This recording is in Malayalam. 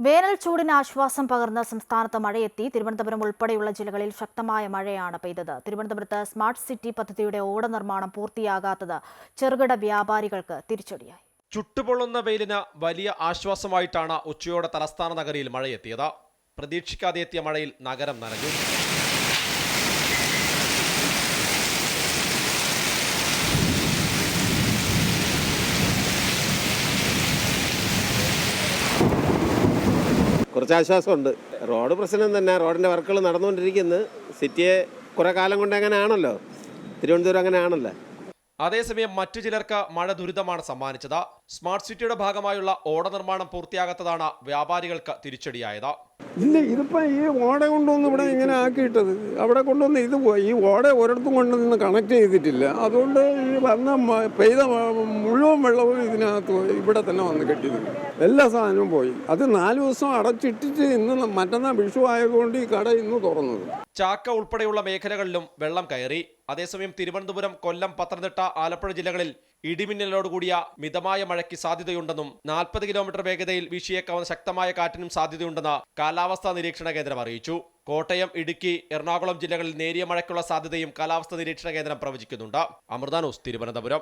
വേനൽ ചൂടിന് ആശ്വാസം പകർന്ന സംസ്ഥാനത്ത് മഴയെത്തി. തിരുവനന്തപുരം ഉൾപ്പെടെയുള്ള ജില്ലകളിൽ ശക്തമായ മഴയാണ് പെയ്തത്. തിരുവനന്തപുരത്ത് സ്മാർട്ട് സിറ്റി പദ്ധതിയുടെ ഓട നിർമ്മാണം പൂർത്തിയാകാത്തത് ചെറുകിട വ്യാപാരികൾക്ക് തിരിച്ചടിയായി. ചുട്ടുപൊള്ളുന്ന വെയിലിന് വലിയ ആശ്വാസമായിട്ടാണ് ഉച്ചയോടെ തലസ്ഥാന നഗരിയിൽ മഴയെത്തിയത്. പ്രതീക്ഷിക്കാതെ എത്തിയ മഴയിൽ നഗരം നനഞ്ഞു. കുറച്ച് ആശ്വാസമുണ്ട്. റോഡ് പ്രശ്നം തന്നെ, റോഡിൻ്റെ വർക്കുകൾ നടന്നുകൊണ്ടിരിക്കുന്നു. സിറ്റിയെ കുറേ കാലം കൊണ്ട് അങ്ങനെയാണല്ലോ, തിരുവനന്തപുരം അങ്ങനെയാണല്ലോ. അതേസമയം മറ്റു ചിലർക്ക് മഴ ദുരിതമാണ് സമ്മാനിച്ചത്. സ്മാർട്ട് സിറ്റിയുടെ ഭാഗമായുള്ള ഓട നിർമ്മാണം പൂർത്തിയാകാത്തതാണ് വ്യാപാരികൾക്ക് തിരിച്ചടിയായത്. ഇല്ല, ഇതിപ്പോൾ ഈ ഓട കൊണ്ടുവന്ന് ഇവിടെ ഇങ്ങനെ ആക്കിയിട്ടത്, അവിടെ കൊണ്ടുവന്ന് ഇത് ഈ ഓട ഒരിടത്തും കൊണ്ടുവന്ന് കണക്ട് ചെയ്തിട്ടില്ല. അതുകൊണ്ട് ഈ പെയ്ത മുഴുവൻ വെള്ളവും ഇതിനകത്ത് ഇവിടെ തന്നെ വന്ന് കെട്ടിയത്. എല്ലാ സാധനവും പോയി. അത് 4 ദിവസം അടച്ചിട്ടിട്ട് ഇന്ന് മറ്റന്നാൾ വിഷു ആയതുകൊണ്ട് ഈ കട ഇന്ന് തുറന്നത്. ചാക്ക ഉൾപ്പെടെയുള്ള മേഖലകളിലും വെള്ളം കയറി. അതേസമയം തിരുവനന്തപുരം, കൊല്ലം, പത്തനംതിട്ട, ആലപ്പുഴ ജില്ലകളിൽ ഇടിമിന്നലോടുകൂടിയ മിതമായ മഴയ്ക്ക് സാധ്യതയുണ്ടെന്നും 40 കിലോമീറ്റർ വേഗതയിൽ വീശിയേക്കാവുന്ന ശക്തമായ കാറ്റിനും സാധ്യതയുണ്ടെന്ന് കാലാവസ്ഥാ നിരീക്ഷണ കേന്ദ്രം അറിയിച്ചു. കോട്ടയം, ഇടുക്കി, എറണാകുളം ജില്ലകളിൽ നേരിയ മഴയ്ക്കുള്ള സാധ്യതയും കാലാവസ്ഥാ നിരീക്ഷണ കേന്ദ്രം പ്രവചിക്കുന്നുണ്ട്. അമൃത ന്യൂസ്, തിരുവനന്തപുരം.